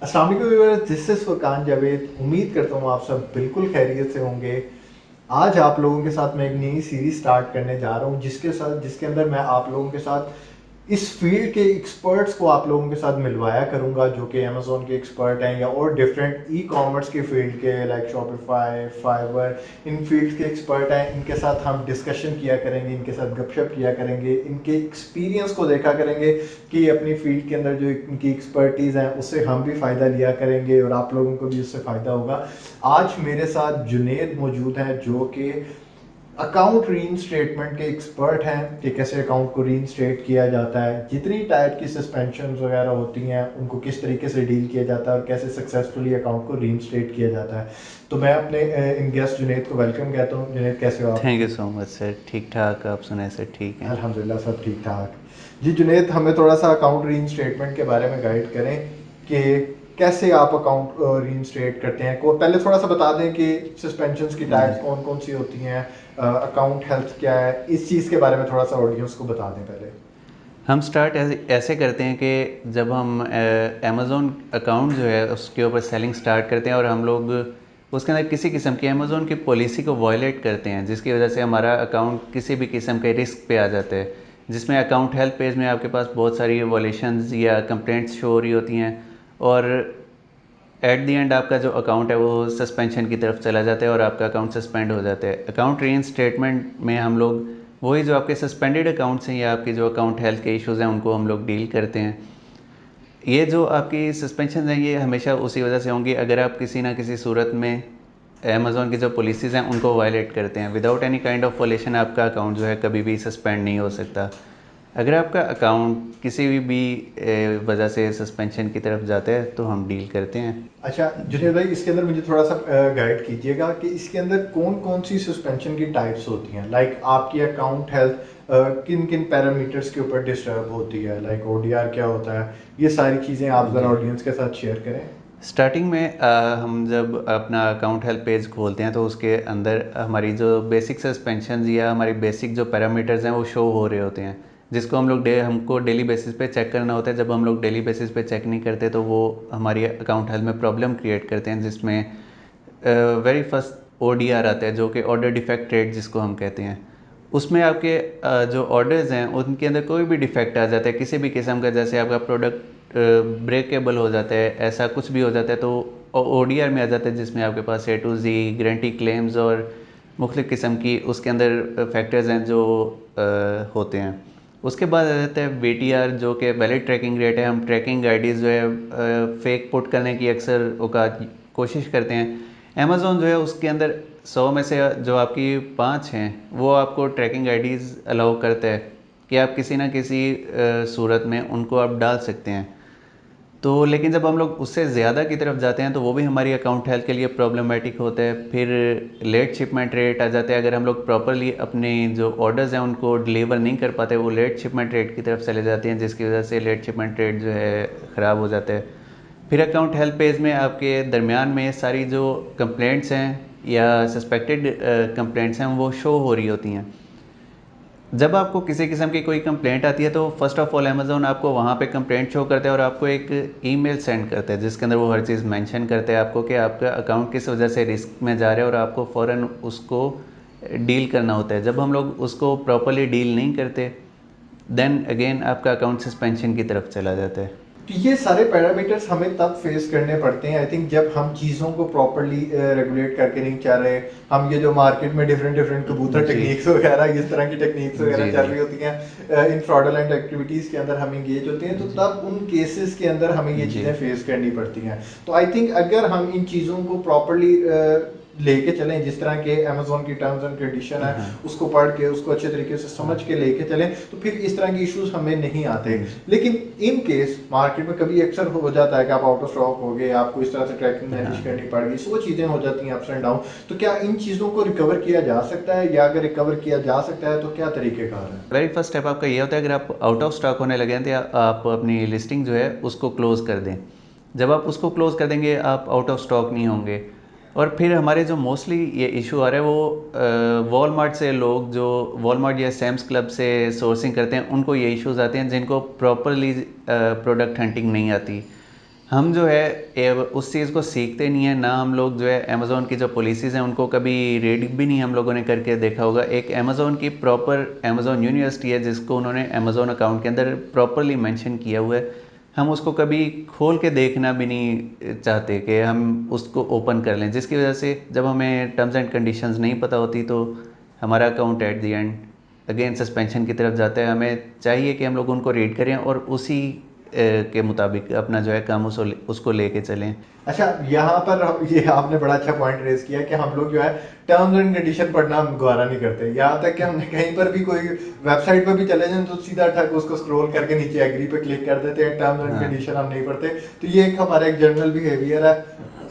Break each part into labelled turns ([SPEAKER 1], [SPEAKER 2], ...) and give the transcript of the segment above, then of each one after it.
[SPEAKER 1] अस्सलाम वालेकुम viewers, this is Furqan Javed. उम्मीद करता हूँ आप सब बिल्कुल खैरियत से होंगे। आज आप लोगों के साथ मैं एक नई सीरीज़ स्टार्ट करने जा रहा हूँ जिसके अंदर मैं आप लोगों के साथ इस फील्ड के एक्सपर्ट्स को आप लोगों के साथ मिलवाया करूंगा, जो कि अमेज़ॉन के एक्सपर्ट हैं या और डिफरेंट ई कॉमर्स के फील्ड के लाइक शॉपिफाई, फाइवर, इन फील्ड के एक्सपर्ट हैं। इनके साथ हम डिस्कशन किया करेंगे, इनके साथ गपशप किया करेंगे, इनके एक्सपीरियंस को देखा करेंगे कि अपनी फील्ड के अंदर जो इनकी एक्सपर्टीज़ हैं उससे हम भी फ़ायदा लिया करेंगे और आप लोगों को भी उससे फ़ायदा होगा। आज मेरे साथ जुनेद मौजूद हैं जो कि अकाउंट रीइंस्टेटमेंट के एक्सपर्ट हैं कि कैसे अकाउंट को रीइंस्टेट किया जाता है, जितनी टाइप की सस्पेंशन वगैरह होती हैं उनको किस तरीके से डील किया जाता है और कैसे सक्सेसफुली अकाउंट को रीइंस्टेट किया जाता है। तो मैं अपने इन गेस्ट जुनेद को वेलकम कहता हूँ। जुनेद, कैसे हो आप?
[SPEAKER 2] Thank you so much sir. ठीक ठाक, आप सुनाए सर? ठीक हैं।
[SPEAKER 1] अल्हम्दुलिल्लाह, सब ठीक ठाक। जी जुनेद, हमें थोड़ा सा अकाउंट रीइंस्टेटमेंट के बारे में गाइड करें कि कैसे आप अकाउंट रीइंस्टेट करते हैं। को पहले थोड़ा सा बता दें कि सस्पेंशंस की टाइप्स कौन कौन सी होती हैं, अकाउंट हेल्थ क्या है, इस चीज़ के बारे में थोड़ा सा ऑडियंस को बता दें पहले।
[SPEAKER 2] हम स्टार्ट ऐसे करते हैं कि जब हम अमेज़ोन अकाउंट जो है उसके ऊपर सेलिंग स्टार्ट करते हैं और हम लोग उसके अंदर किसी किस्म की अमेज़ोन की पॉलिसी को वायलेट करते हैं, जिसकी वजह से हमारा अकाउंट किसी भी किस्म के रिस्क पे आ जाता है, जिसमें अकाउंट हेल्प पेज में आपके पास बहुत सारी वॉलेशंस या कंप्लेंट्स शो हो रही होती हैं और एट दी एंड आपका जो अकाउंट है वो सस्पेंशन की तरफ चला जाता है और आपका अकाउंट सस्पेंड हो जाता है। अकाउंट रीइंस्टेटमेंट में हम लोग वही जो आपके सस्पेंडेड अकाउंट्स हैं या आपके जो अकाउंट हेल्थ के इश्यूज़ हैं उनको हम लोग डील करते हैं। ये जो आपकी सस्पेंशन हैं ये हमेशा उसी वजह से होंगी अगर आप किसी ना किसी सूरत में अमेज़ॉन की जो पॉलिसीज़ हैं उनको वायलेट करते हैं। विदाउट एनी काइंड ऑफ वॉलेशन आपका अकाउंट जो है कभी भी सस्पेंड नहीं हो सकता। अगर आपका अकाउंट किसी भी वजह से सस्पेंशन की तरफ जाता है तो हम डील करते हैं।
[SPEAKER 1] अच्छा
[SPEAKER 2] जी।
[SPEAKER 1] जुनेद भाई, इसके अंदर मुझे थोड़ा सा गाइड कीजिएगा कि इसके अंदर कौन कौन सी सस्पेंशन की टाइप्स होती हैं। लाइक आपकी अकाउंट हेल्थ किन किन पैरामीटर्स के ऊपर डिस्टर्ब होती है, लाइक ओडीआर क्या होता है, ये सारी चीज़ें आप ज़रा
[SPEAKER 2] जी।
[SPEAKER 1] ऑडियंस के साथ शेयर करें।
[SPEAKER 2] स्टार्टिंग में हम जब अपना अकाउंट हेल्प पेज खोलते हैं तो उसके अंदर हमारी जो बेसिक सस्पेंशन या हमारी बेसिक जो पैरामीटर्स हैं वो शो हो रहे होते हैं, जिसको हमको डेली बेसिस पे चेक करना होता है। जब हम लोग डेली बेसिस पे चेक नहीं करते तो वो हमारी अकाउंट हेल्थ में प्रॉब्लम क्रिएट करते हैं, जिसमें वेरी फर्स्ट ओडीआर आता है जो कि ऑर्डर डिफेक्ट रेट जिसको हम कहते हैं। उसमें आपके जो ऑर्डर्स हैं उनके अंदर कोई भी डिफेक्ट आ जाता है किसी भी किस्म का, जैसे आपका प्रोडक्ट ब्रेकेबल हो जाता है, ऐसा कुछ भी हो जाता है तो ओडीआर में आ जाता है, जिसमें आपके पास ए टू जी गारंटी क्लेम्स और मुख्तलिफ़ किस्म की उसके अंदर फैक्टर्स हैं जो होते हैं। उसके बाद आ जाता है वीटीआर जो कि वैलिड ट्रैकिंग रेट है। हम ट्रैकिंग आईडीज़ जो है फेक पुट करने की अक्सर औकात कोशिश करते हैं। अमेज़ॉन जो है उसके अंदर 100 में से जो आपकी 5 हैं वो आपको ट्रैकिंग आईडीज़ अलाउ करता है कि आप किसी ना किसी सूरत में उनको आप डाल सकते हैं। तो लेकिन जब हम लोग उससे ज़्यादा की तरफ जाते हैं तो वो भी हमारी अकाउंट हेल्थ के लिए प्रॉब्लमेटिक होता है। फिर लेट शिपमेंट रेट आ जाता है। अगर हम लोग प्रॉपरली अपने जो ऑर्डर्स हैं उनको डिलीवर नहीं कर पाते, वो लेट शिपमेंट रेट की तरफ चले जाते हैं, जिसकी वजह से लेट शिपमेंट रेट जो है ख़राब हो जाता है। फिर अकाउंट हेल्प पेज में आपके दरमियान में सारी जो कंप्लेंट्स हैं या सस्पेक्टेड कंप्लेंट्स हैं वो शो हो रही होती हैं। जब आपको किसी किस्म की कोई कंप्लेंट आती है तो फर्स्ट ऑफ ऑल अमेज़ॉन आपको वहाँ पे कंप्लेंट शो करता है और आपको एक ईमेल सेंड करता है, जिसके अंदर वो हर चीज़ मेंशन करते हैं आपको कि आपका अकाउंट किस वजह से रिस्क में जा रहा है और आपको फ़ौरन उसको डील करना होता है। जब हम लोग उसको प्रॉपरली डील नहीं करते देन अगेन आपका अकाउंट सस्पेंशन की तरफ चला जाता है।
[SPEAKER 1] तो ये सारे पैरामीटर्स हमें तब फेस करने पड़ते हैं आई थिंक जब हम चीज़ों को प्रॉपरली रेगुलेट करके नहीं चल रहे। हम ये जो मार्केट में डिफरेंट डिफरेंट कबूतर
[SPEAKER 2] जी।
[SPEAKER 1] टेक्निक्स वगैरह इस तरह की टेक्निक्स वगैरह
[SPEAKER 2] जी।
[SPEAKER 1] चल
[SPEAKER 2] जी।
[SPEAKER 1] रही होती हैं, इन फ्रॉडलेंट एक्टिविटीज़ के अंदर हम इंगेज होते हैं, तो
[SPEAKER 2] जी।
[SPEAKER 1] तब उन केसेस के अंदर हमें ये
[SPEAKER 2] जी।
[SPEAKER 1] चीज़ें फेस करनी पड़ती हैं। तो आई थिंक अगर हम इन चीज़ों को प्रॉपरली लेके चलें, जिस तरह के अमेजोन की टर्म्स एंड कंडीशन है
[SPEAKER 2] हाँ।
[SPEAKER 1] उसको पढ़ के उसको अच्छे तरीके से समझ के लेके चलें, तो फिर इस तरह के इश्यूज हमें नहीं आते। लेकिन इन केस मार्केट में कभी अक्सर हो जाता है कि आप आउट ऑफ स्टॉक हो गए, आपको इस तरह से ट्रैकिंग मैनेज
[SPEAKER 2] हाँ।
[SPEAKER 1] करनी पड़ गई, सो चीज़ें हो जाती हैं अप्स एंड डाउन। तो क्या इन चीज़ों को रिकवर किया जा सकता है, या अगर रिकवर किया जा सकता है तो क्या तरीकेकार है?
[SPEAKER 2] वेरी फर्स्ट स्टेप आपका ये होता है, अगर आप आउट ऑफ स्टॉक होने लगे हैं तो आप अपनी लिस्टिंग जो है उसको क्लोज़ कर दें। जब आप उसको क्लोज़ कर देंगे आप आउट ऑफ स्टॉक नहीं होंगे। और फिर हमारे जो मोस्टली ये इशू आ रहा है वो वॉलमार्ट से लोग जो वॉलमार्ट या सैम्स क्लब से सोर्सिंग करते हैं उनको ये इश्यूज़ आते हैं जिनको प्रॉपरली प्रोडक्ट हंटिंग नहीं आती। हम जो है उस चीज़ को सीखते नहीं है ना, हम लोग जो है अमेज़ोन की जो पॉलिसीज़ हैं उनको कभी रीड भी नहीं हम लोगों ने करके देखा होगा। एक अमेज़ोन की प्रॉपर अमेज़ोन यूनिवर्सिटी है जिसको उन्होंने अमेज़ोन अकाउंट के अंदर प्रॉपरली मेंशन किया हुआ है। हम उसको कभी खोल के देखना भी नहीं चाहते कि हम उसको ओपन कर लें, जिसकी वजह से जब हमें टर्म्स एंड कंडीशंस नहीं पता होती तो हमारा account at the end again suspension की तरफ जाता है। हमें चाहिए कि हम लोग उनको रीड करें और उसी के मुताबिक अपना जो है काम उसको लेके चलें।
[SPEAKER 1] अच्छा, यहाँ पर ये आपने बड़ा अच्छा पॉइंट रेज किया कि हम लोग जो है टर्म्स एंड कंडीशन पढ़ना हम गवारा नहीं करते। यहाँ तक कि हमने कहीं पर भी कोई वेबसाइट पर भी चले जाएं तो सीधा ठग उसको स्क्रॉल करके नीचे एग्री पे क्लिक कर देते हैं, टर्म्स एंड
[SPEAKER 2] हाँ।
[SPEAKER 1] कंडीशन हम नहीं पढ़ते। तो ये एक हमारा एक जनरल बिहेवियर है,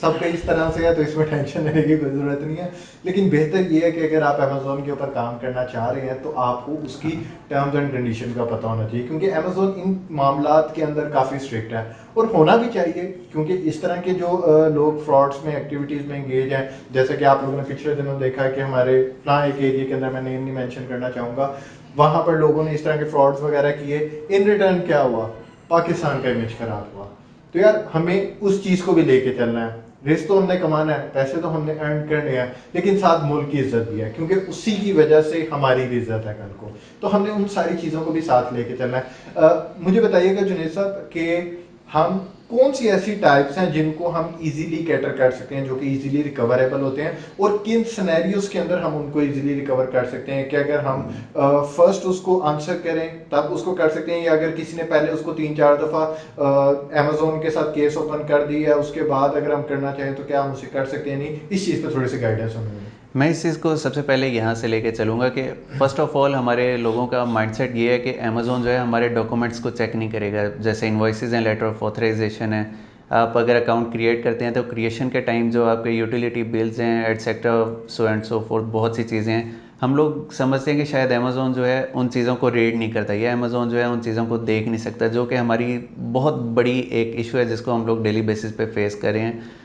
[SPEAKER 1] सबके इस तरह से है, तो इसमें टेंशन लेने की कोई ज़रूरत नहीं है। लेकिन बेहतर ये है कि अगर आप अमेज़ोन के ऊपर काम करना चाह रहे हैं तो आपको उसकी टर्म्स एंड कंडीशन का पता होना चाहिए, क्योंकि अमेज़ोन इन मामलात के अंदर काफ़ी स्ट्रिक्ट है और होना भी चाहिए। क्योंकि इस तरह के जो लोग फ्रॉड्स में एक्टिविटीज़ में इंगेज हैं, जैसे कि आप लोगों ने पिछले दिनों देखा है कि हमारे फलां एक एरिया के अंदर, मैं नेम नहीं मेंशन करना चाहूँगा, वहाँ पर लोगों ने इस तरह के फ्रॉड्स वगैरह किए। इन रिटर्न क्या हुआ? पाकिस्तान का इमेज खराब हुआ। तो यार हमें उस चीज़ को भी लेके चलना है। रिस्क तो हमने कमाना है, पैसे तो हमने अर्न करने हैं, लेकिन साथ मुल्क की इज्जत भी है, क्योंकि उसी की वजह से हमारी भी इज्जत है कल को। तो हमने उन सारी चीज़ों को भी साथ लेके चलना है। मुझे बताइएगा जुनैद साहब कि हम कौन सी ऐसी टाइप्स हैं जिनको हम इजीली कैटर कर सकते हैं, जो कि इजीली रिकवरेबल होते हैं, और किन सिनेरियोज के अंदर हम उनको इजीली रिकवर कर सकते हैं? कि अगर हम फर्स्ट उसको आंसर करें तब उसको कर सकते हैं, या अगर किसी ने पहले उसको 3-4 दफ़ा अमेजोन के साथ केस ओपन कर दिया उसके बाद अगर हम करना चाहें तो क्या हम उसे कर सकते हैं? नहीं, इस चीज़ पर थोड़ी सी गाइडेंस हमें।
[SPEAKER 2] मैं इस चीज़ को सबसे पहले यहाँ से लेके चलूँगा कि फ़र्स्ट ऑफ़ ऑल हमारे लोगों का माइंडसेट ये है कि अमेज़ोन जो है हमारे डॉक्यूमेंट्स को चेक नहीं करेगा। जैसे इनवॉइसेस हैं, लेटर ऑफ ऑथराइजेशन है, आप अगर अकाउंट क्रिएट करते हैं तो क्रिएशन के टाइम जो आपके यूटिलिटी बिल्स हैं etcetera so and so fourth, बहुत सी चीज़ें हैं। हम लोग समझते हैं कि शायद अमेज़ोन जो है उन चीज़ों को रीड नहीं करता, या अमेज़ोन जो है उन चीज़ों को देख नहीं सकता, जो कि हमारी बहुत बड़ी एक इशू है जिसको हम लोग डेली बेसिस पे फेस कर रहे हैं।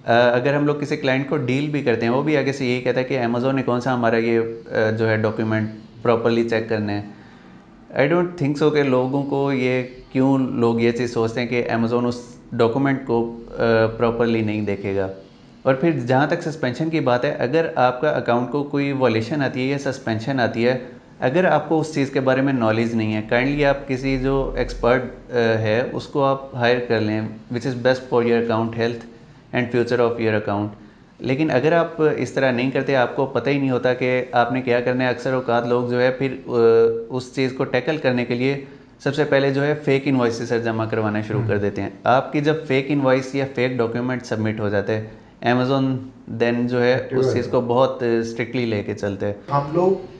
[SPEAKER 2] अगर हम लोग किसी क्लाइंट को डील भी करते हैं, वो भी आगे से यही कहता है कि अमेज़ोन ने कौन सा हमारा ये जो है डॉक्यूमेंट प्रॉपरली चेक करने हैं। आई डोंट थिंक सो कि लोगों को ये, क्यों लोग ये चीज़ सोचते हैं कि अमेज़ोन उस डॉक्यूमेंट को प्रॉपरली नहीं देखेगा। और फिर जहाँ तक सस्पेंशन की बात है, अगर आपका अकाउंट को कोई वॉलेशन आती है या सस्पेंशन आती है, अगर आपको उस चीज़ के बारे में नॉलेज नहीं है, काइंडली आप किसी जो एक्सपर्ट है उसको आप हायर कर लें, which is best for your account health and future of your account. लेकिन अगर आप इस तरह नहीं करते, आपको पता ही नहीं होता कि आपने क्या करना है, अक्सर औकात लोग जो है फिर उस चीज़ को टैकल करने के लिए सबसे पहले जो है फेक इन्वाइसेस जमा करवाना शुरू कर देते हैं। आपकी जब फेक इन्वाइस या फेक डॉक्यूमेंट सबमिट हो जाते हैं, अमेज़ोन देन जो है उस चीज़ को बहुत स्ट्रिक्टली लेके चलते हैं।
[SPEAKER 1] हम लोग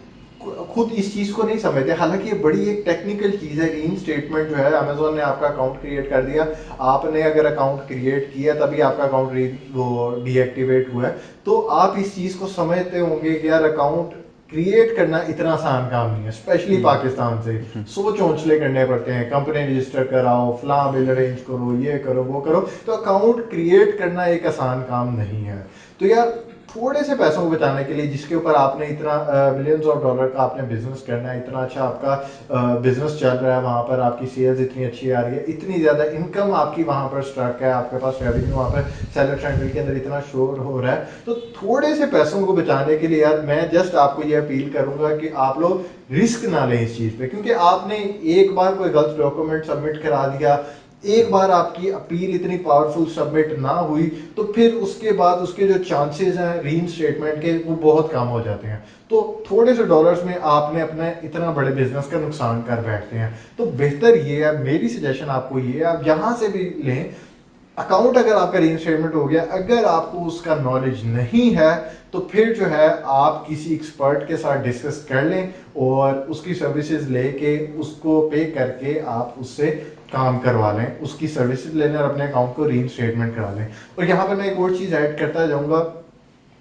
[SPEAKER 1] खुद इस चीज को नहीं समझते, हालांकि ये बड़ी एक टेक्निकल चीज है। इन स्टेटमेंट जो है, अमेजोन ने आपका अकाउंट क्रिएट कर दिया, आपने अगर अकाउंट क्रिएट किया तभी आपका अकाउंट वो डीएक्टिवेट हुआ है, तो आप इस चीज को समझते होंगे कि यार अकाउंट क्रिएट करना इतना आसान काम नहीं है, स्पेशली पाकिस्तान से। सोच औंचले करने पड़ते हैं, कंपनी रजिस्टर कराओ, फलां बिल अरेंज करो, ये करो वो करो। तो अकाउंट क्रिएट करना एक आसान काम नहीं है। तो यार थोड़े से पैसों को बचाने के लिए, जिसके ऊपर आपने इतना मिलियंस ऑफ डॉलर का आपने बिजनेस करना है, इतना अच्छा आपका बिजनेस चल रहा है, वहाँ पर आपकी सेल्स इतनी अच्छी आ रही है, इतनी ज़्यादा इनकम आपकी वहाँ पर स्टॉक है, आपके पास रेवेन्यू वहाँ पर सेलर ट्रेंडल के अंदर इतना शोर हो रहा है, तो थोड़े से पैसों को बचाने के लिए यार मैं जस्ट आपको ये अपील करूंगा कि आप लोग रिस्क ना लें इस चीज़ पे। क्योंकि आपने एक बार कोई गलत डॉक्यूमेंट सबमिट करा दिया, एक बार आपकी अपील इतनी पावरफुल सबमिट ना हुई, तो फिर उसके बाद उसके जो चांसेस हैं रीइंस्टेटमेंट के, वो बहुत कम हो जाते हैं। तो थोड़े से डॉलर्स में आपने अपने इतना बड़े बिजनेस का नुकसान कर बैठते हैं। तो बेहतर ये है, मेरी सजेशन आपको ये है, आप जहां से भी लें अकाउंट, अगर आपका रीइंस्टेटमेंट हो गया, अगर आपको उसका नॉलेज नहीं है तो फिर जो है आप किसी एक्सपर्ट के साथ डिस्कस कर लें और उसकी सर्विसेज लेके उसको पे करके आप उससे काम करवा लें, उसकी सर्विसेज लेने और अपने अकाउंट को रीइंस्टेटमेंट करा लें। और यहाँ पर मैं एक और चीज़ ऐड करता जाऊँगा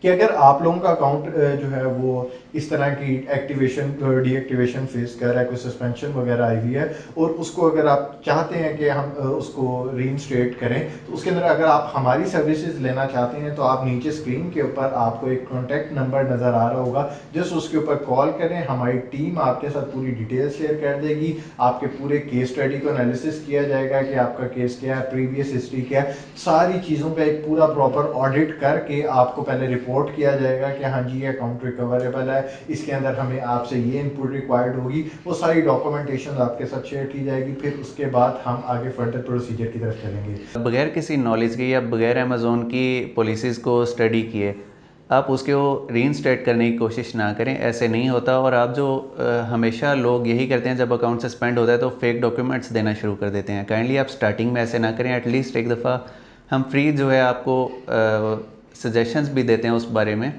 [SPEAKER 1] कि अगर आप लोगों का अकाउंट जो है वो इस तरह की एक्टिवेशन डीएक्टिवेशन फेस कर रहा है, कोई सस्पेंशन वगैरह आई हुई है, और उसको अगर आप चाहते हैं कि हम उसको रीइंस्टेट करें, तो उसके अंदर अगर आप हमारी सर्विसेज लेना चाहते हैं तो आप नीचे स्क्रीन के ऊपर आपको एक कॉन्टैक्ट नंबर नज़र आ रहा होगा, जस्ट उसके ऊपर कॉल करें, हमारी टीम आपके साथ पूरी डिटेल शेयर कर देगी, आपके पूरे केस स्टडी को एनालिसिस किया जाएगा कि आपका केस क्या है, प्रीवियस हिस्ट्री क्या है, सारी चीज़ों का एक पूरा प्रॉपर ऑडिट करके आपको पहले रिपोर्ट किया जाएगा कि हाँ जी ये अकाउंट रिकवरेबल है, इसके अंदर हमें आपसे ये इनपुट रिक्वायर्ड होगी, वो सारी डॉक्यूमेंटेशन आपके साथ शेयर की जाएगी। फिर उसके बाद हम आगे फर्दर प्रोसीजर की तरफ चलेंगे।
[SPEAKER 2] बगैर किसी नॉलेज के या बगैर अमेज़ोन की पॉलिसीज़ को स्टडी किए आप उसको रीइंस्टेट करने की कोशिश ना करें, ऐसे नहीं होता। और आप जो हमेशा लोग यही करते हैं, जब अकाउंट सस्पेंड होता है तो फेक डॉक्यूमेंट्स देना शुरू कर देते हैं। काइंडली आप स्टार्टिंग में ऐसे ना करें। एटलीस्ट एक दफ़ा हम फ्री जो है आपको सजेशंस भी देते हैं उस बारे में,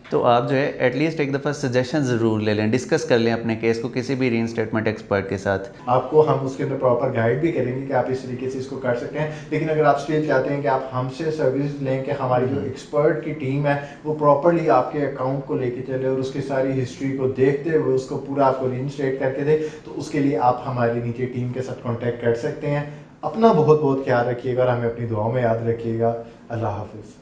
[SPEAKER 2] तो आप जो है एटलीस्ट एक दफ़ा सजेशन ज़रूर ले लें, डिस्कस कर लें अपने केस को किसी भी रीइंस्टेटमेंट एक्सपर्ट के साथ।
[SPEAKER 1] आपको हम उसके अंदर प्रॉपर गाइड भी करेंगे कि आप इस तरीके से इसको कर सकते हैं, लेकिन अगर आप स्टिल चाहते हैं कि आप हमसे सर्विस लें कि हमारी जो एक्सपर्ट की टीम है वो प्रॉपरली आपके अकाउंट को लेके चले और उसकी सारी हिस्ट्री को देखते हुए उसको पूरा आपको रीइंस्टेट करके दे, तो उसके लिए आप हमारी नीचे टीम के साथ कॉन्टैक्ट कर सकते हैं। अपना बहुत बहुत ख्याल रखिएगा और हमें अपनी दुआओं में याद रखिएगा। अल्लाह हाफिज़।